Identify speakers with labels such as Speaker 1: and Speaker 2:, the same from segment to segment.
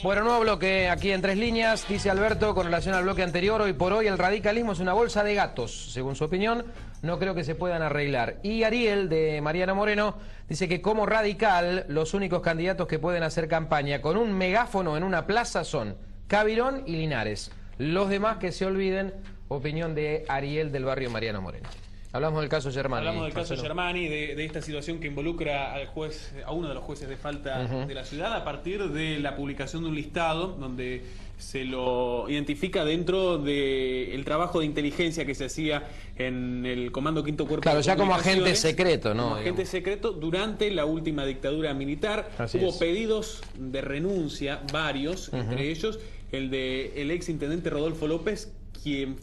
Speaker 1: Bueno, nuevo bloque aquí en Tres Líneas, dice Alberto, con relación al bloque anterior, hoy por hoy el radicalismo es una bolsa de gatos. Según su opinión, no creo que se puedan arreglar. Y Ariel, de Mariana Moreno, dice que como radical, los únicos candidatos que pueden hacer campaña con un megáfono en una plaza son Cabirón y Linares. Los demás que se olviden, opinión de Ariel del barrio Mariana Moreno. Hablamos del caso Germani.
Speaker 2: Hablamos del caso Germani, de esta situación que involucra al juez, a uno de los jueces de falta de la ciudad, a partir de la publicación de un listado donde se lo identifica dentro del trabajo de inteligencia que se hacía en el Comando Quinto Cuerpo.
Speaker 1: Claro, ya como agente secreto, ¿no?
Speaker 2: Como agente secreto durante la última dictadura militar. Hubo pedidos de renuncia, varios, entre ellos el del ex intendente Rodolfo López, quien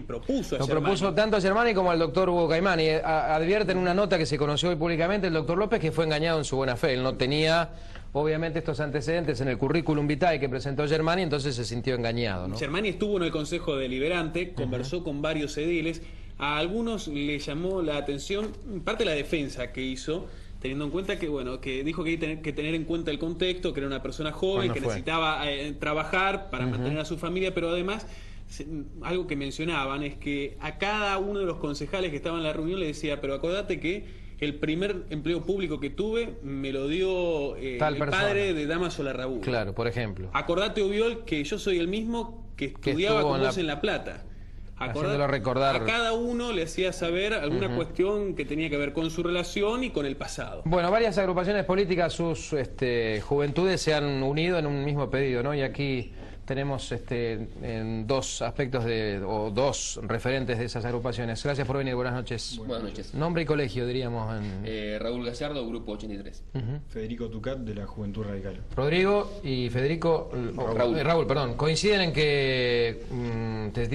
Speaker 2: propuso a Germani.
Speaker 1: Lo propuso tanto a Germani como al doctor Hugo Caimani. Advierte en una nota que se conoció hoy públicamente el doctor López que fue engañado en su buena fe. Él no tenía, obviamente, estos antecedentes en el currículum vitae que presentó Germani, entonces se sintió engañado, ¿no?
Speaker 2: Germani estuvo en el Consejo Deliberante, conversó con varios ediles. A algunos le llamó la atención parte de la defensa que hizo, teniendo en cuenta que, bueno, que dijo que hay que tener en cuenta el contexto, que era una persona joven, que necesitaba trabajar para mantener a su familia, pero además algo que mencionaban es que a cada uno de los concejales que estaban en la reunión le decía, pero acordate que el primer empleo público que tuve me lo dio el padre de Dámaso Larraburu.
Speaker 1: Claro, por ejemplo.
Speaker 2: Acordate, Ubiol, que yo soy el mismo que estudiaba con vos en La Plata.
Speaker 1: Haciéndolo recordar.
Speaker 2: A cada uno le hacía saber alguna cuestión que tenía que ver con su relación y con el pasado.
Speaker 1: Bueno, varias agrupaciones políticas, sus juventudes se han unido en un mismo pedido, ¿no? Y aquí tenemos en dos aspectos o dos referentes de esas agrupaciones. Gracias por venir, buenas noches.
Speaker 3: Buenas noches.
Speaker 1: Nombre y colegio, diríamos.
Speaker 3: Raúl Gallardo, Grupo 83.
Speaker 4: Federico Tucat, de la Juventud Radical.
Speaker 1: Rodrigo y Federico, Raúl, perdón, coinciden en que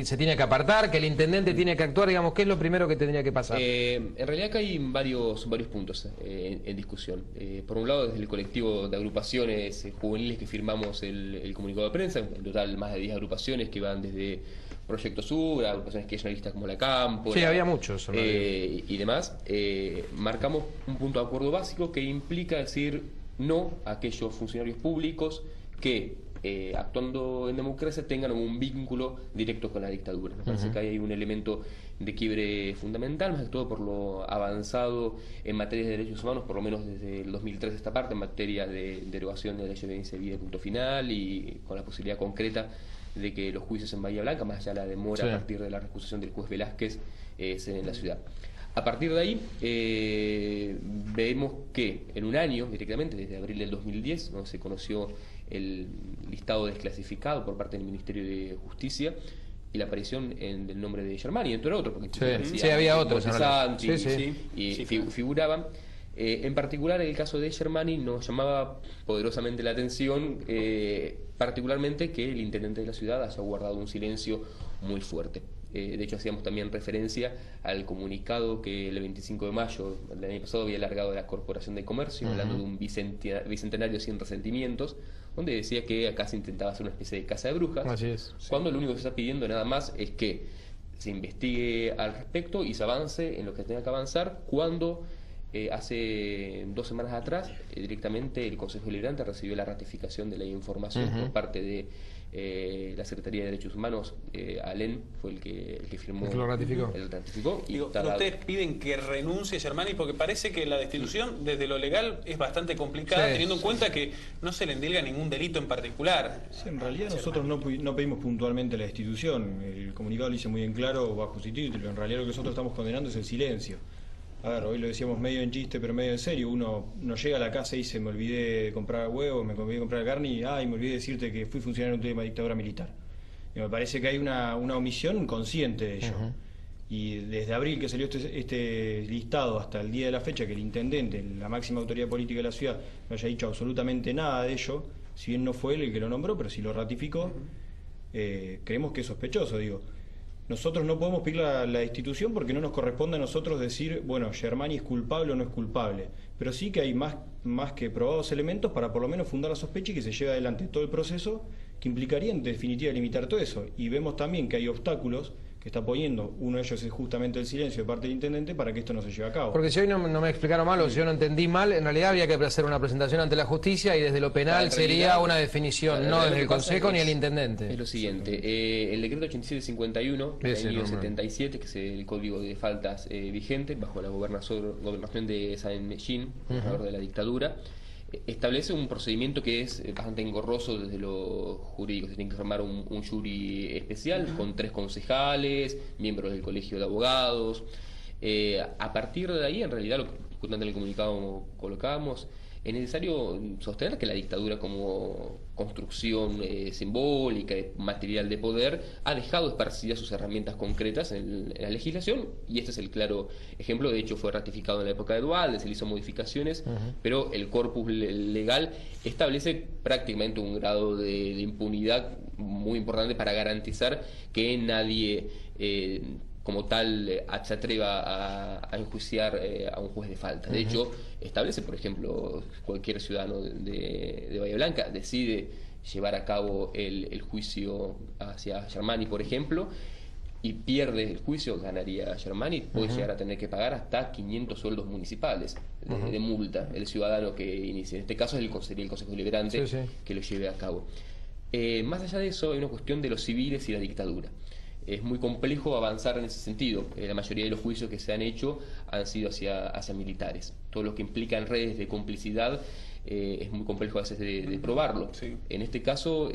Speaker 1: se tiene que apartar, que el intendente tiene que actuar, digamos, ¿qué es lo primero que tendría que pasar?
Speaker 3: En realidad acá hay varios puntos en discusión. Por un lado, desde el colectivo de agrupaciones juveniles que firmamos el comunicado de prensa, en total más de 10 agrupaciones que van desde Proyecto Sur, agrupaciones kirchneristas como la Campo.
Speaker 1: Sí, había muchos.
Speaker 3: Y demás. Marcamos un punto de acuerdo básico que implica decir no a aquellos funcionarios públicos que, actuando en democracia, tengan un vínculo directo con la dictadura. Me parece que ahí hay un elemento de quiebre fundamental, más que todo por lo avanzado en materia de derechos humanos, por lo menos desde el 2003 esta parte, en materia de derogación de la ley de violencia de vida y punto final, y con la posibilidad concreta de que los juicios en Bahía Blanca, más allá de la demora a partir de la recusación del juez Velázquez, se den en la ciudad. A partir de ahí, vemos que en un año, directamente, desde abril del 2010, ¿no?, se conoció el listado desclasificado por parte del Ministerio de Justicia y la aparición del nombre de Germani, entre otros, porque
Speaker 1: había otros
Speaker 3: figuraban. En particular, el caso de Germani nos llamaba poderosamente la atención, particularmente que el intendente de la ciudad haya guardado un silencio muy fuerte. De hecho, hacíamos también referencia al comunicado que el 25 de mayo del año pasado había largado la Corporación de Comercio, hablando de un bicentenario sin resentimientos, donde decía que acá se intentaba hacer una especie de caza de brujas.
Speaker 1: Así es.
Speaker 3: Cuando lo único que se está pidiendo nada más es que se investigue al respecto y se avance en lo que tenga que avanzar. Cuando hace 2 semanas atrás, directamente el Consejo Deliberante recibió la ratificación de la información por parte de la Secretaría de Derechos Humanos. Alén fue el que firmó.
Speaker 1: El que lo ratificó.
Speaker 3: El ratificó.
Speaker 2: Digo, ustedes piden que renuncie Germani porque parece que la destitución desde lo legal es bastante complicada, teniendo en cuenta que no se le endilga ningún delito en particular.
Speaker 4: Sí, en realidad nosotros no pedimos puntualmente la destitución. El comunicado lo dice muy en claro bajo su título. En realidad lo que nosotros estamos condenando es el silencio. A ver, hoy lo decíamos medio en chiste, pero medio en serio. Uno no llega a la casa y dice, me olvidé de comprar huevos, me olvidé de comprar carne y me olvidé de decirte que fui funcionario en una dictadura militar. Y me parece que hay una omisión consciente de ello. Y desde abril que salió este listado hasta el día de la fecha, que el intendente, la máxima autoridad política de la ciudad, no haya dicho absolutamente nada de ello, si bien no fue él el que lo nombró, pero si lo ratificó, creemos que es sospechoso, digo. Nosotros no podemos pedir la destitución porque no nos corresponde a nosotros decir, bueno, Germani es culpable o no es culpable. Pero sí que hay más que probados elementos para por lo menos fundar la sospecha y que se lleve adelante todo el proceso que implicaría en definitiva limitar todo eso. Y vemos también que hay obstáculos que está poniendo. Uno de ellos es justamente el silencio de parte del intendente para que esto no se lleve a cabo.
Speaker 1: Porque si hoy no me explicaron mal o si yo no entendí mal, en realidad habría que hacer una presentación ante la justicia y desde lo penal sería una definición, no desde el Consejo ni el intendente.
Speaker 3: Es lo siguiente, el decreto 8751 del año 77, que es el código de faltas vigente bajo la gobernación de Medellín, gobernador de la dictadura, establece un procedimiento que es bastante engorroso desde lo jurídico. Se tiene que formar un jury especial con 3 concejales, miembros del colegio de abogados. A partir de ahí, en realidad, lo que justamente en el comunicado colocábamos, es necesario sostener que la dictadura como construcción simbólica, material de poder, ha dejado esparcidas sus herramientas concretas en la legislación, y este es el claro ejemplo. De hecho, fue ratificado en la época de Duhalde, se le hizo modificaciones, pero el corpus legal establece prácticamente un grado de impunidad muy importante para garantizar que nadie como tal se atreva a enjuiciar a un juez de falta. De hecho, establece, por ejemplo, cualquier ciudadano de Bahía Blanca decide llevar a cabo el juicio hacia Germani, por ejemplo, y pierde el juicio, ganaría Germani, puede llegar a tener que pagar hasta 500 sueldos municipales de multa el ciudadano que inicie. En este caso sería el Consejo Deliberante que lo lleve a cabo. Más allá de eso, hay una cuestión de los civiles y la dictadura. Es muy complejo avanzar en ese sentido. La mayoría de los juicios que se han hecho han sido hacia militares. Todo lo que implica en redes de complicidad es muy complejo a veces de probarlo. Sí. En este caso,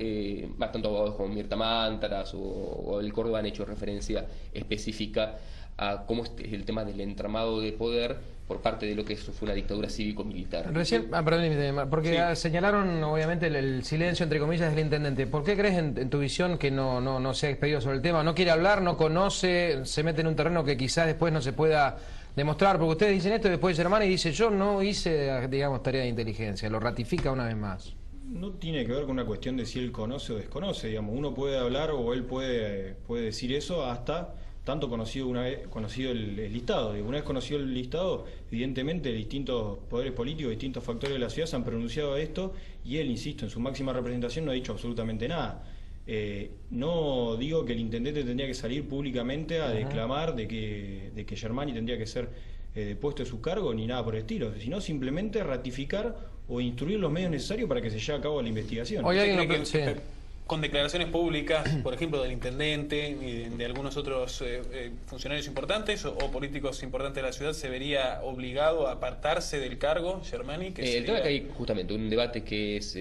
Speaker 3: tanto abogados como Mirta Mántaras o el Córdoba han hecho referencia específica a cómo es el tema del entramado de poder por parte de lo que fue una dictadura cívico-militar.
Speaker 1: Recién, perdón, porque señalaron obviamente el silencio, entre comillas, del intendente. ¿Por qué crees en tu visión que no se ha expedido sobre el tema? ¿No quiere hablar, no conoce, se mete en un terreno que quizás después no se pueda demostrar? Porque ustedes dicen esto y después Germani dice, yo no hice, digamos, tarea de inteligencia, lo ratifica una vez más.
Speaker 4: No tiene que ver con una cuestión de si él conoce o desconoce, digamos. Uno puede hablar o él puede decir eso hasta tanto conocido el listado. Una vez conocido el listado, evidentemente distintos poderes políticos, distintos factores de la ciudad se han pronunciado a esto, y él, insisto, en su máxima representación no ha dicho absolutamente nada. No digo que el intendente tendría que salir públicamente a declamar de que Germani tendría que ser depuesto de su cargo, ni nada por el estilo, sino simplemente ratificar o instruir los medios necesarios para que se lleve a cabo la investigación.
Speaker 2: Oye, con declaraciones públicas, por ejemplo, del intendente y de algunos otros funcionarios importantes o políticos importantes de la ciudad, ¿se vería obligado a apartarse del cargo, Germani?
Speaker 3: El tema es que hay justamente un debate que es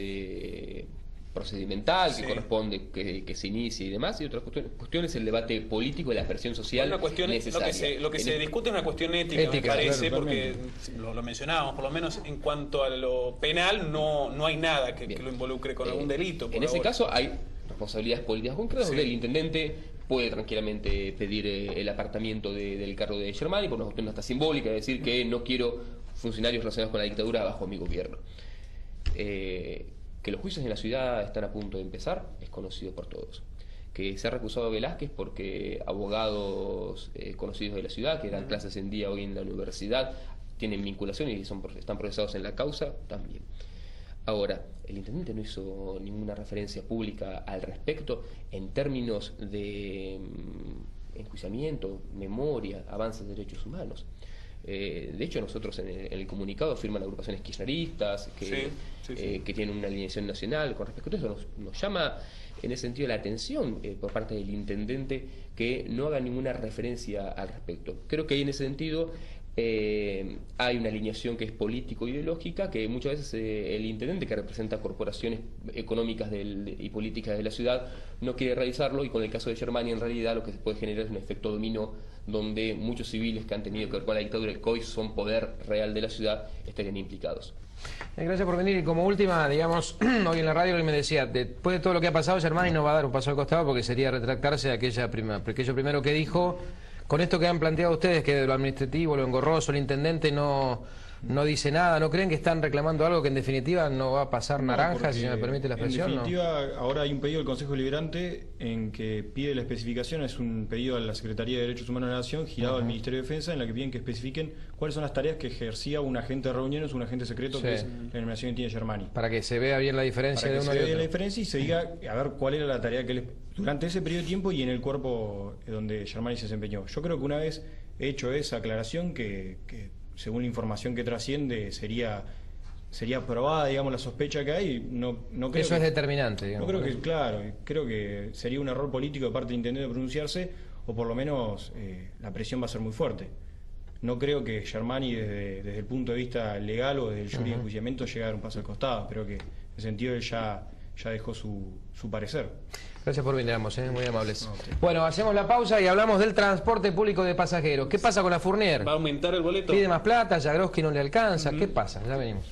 Speaker 3: procedimental, que corresponde que se inicie y demás, y otra cuestión es el debate político y la presión social necesaria.
Speaker 2: Lo que se discute es una cuestión ética, me parece, claro, porque lo mencionábamos, por lo menos en cuanto a lo penal no hay nada que lo involucre con algún delito.
Speaker 3: En ese caso hay responsabilidades políticas concretas donde el intendente puede tranquilamente pedir el apartamiento del cargo de Germani por una cuestión hasta simbólica, es decir, que no quiero funcionarios relacionados con la dictadura bajo mi gobierno. Que los juicios en la ciudad están a punto de empezar es conocido por todos. Que se ha recusado a Velázquez porque abogados conocidos de la ciudad, que dan clases en día hoy en la universidad, tienen vinculación y están procesados en la causa, también. Ahora, el intendente no hizo ninguna referencia pública al respecto en términos de enjuiciamiento, memoria, avances de derechos humanos. De hecho, nosotros en el comunicado firman agrupaciones kirchneristas que tienen una alineación nacional con respecto a eso. Nos llama en ese sentido la atención por parte del intendente que no haga ninguna referencia al respecto. Creo que ahí en ese sentido hay una alineación que es político-ideológica, que muchas veces el intendente, que representa corporaciones económicas y políticas de la ciudad, no quiere realizarlo, y con el caso de Germani en realidad lo que se puede generar es un efecto dominó donde muchos civiles que han tenido que ver con la dictadura del COI, son poder real de la ciudad, estarían implicados.
Speaker 1: Gracias por venir. Y como última, digamos, hoy en la radio él me decía, después de todo lo que ha pasado, Germani no va a dar un paso al costado porque sería retractarse de aquello primero que dijo. Con esto que han planteado ustedes, que de lo administrativo, lo engorroso, el intendente no dice nada, ¿no creen que están reclamando algo que en definitiva no va a pasar naranja, si se me permite la expresión?
Speaker 4: En definitiva, ahora hay un pedido del Consejo Deliberante en que pide la especificación, es un pedido a la Secretaría de Derechos Humanos de la Nación, girado al Ministerio de Defensa, en la que piden que especifiquen cuáles son las tareas que ejercía un agente de reuniones, un agente secreto, que es la denominación que tiene Germani.
Speaker 1: Para que se vea bien la diferencia de uno y otro.
Speaker 4: Para que se vea bien la diferencia y se diga, a ver, cuál era la tarea que él durante ese periodo de tiempo y en el cuerpo donde Germani se desempeñó. Yo creo que una vez hecho esa aclaración, que según la información que trasciende sería probada, digamos, la sospecha que hay, no creo
Speaker 1: eso es determinante, digamos.
Speaker 4: No creo que, claro, creo que sería un error político de parte del intendente pronunciarse, o por lo menos la presión va a ser muy fuerte. No creo que Germani desde el punto de vista legal o desde el jury de enjuiciamiento llegue a dar un paso al costado. Creo que en ese sentido él ya dejó su parecer.
Speaker 1: Gracias por venir, muy amables. Bueno, hacemos la pausa y hablamos del transporte público de pasajeros. ¿Qué pasa con la Fournier?
Speaker 2: ¿Va a aumentar el boleto?
Speaker 1: Pide más plata, Jagroski no le alcanza. ¿Qué pasa? Ya venimos.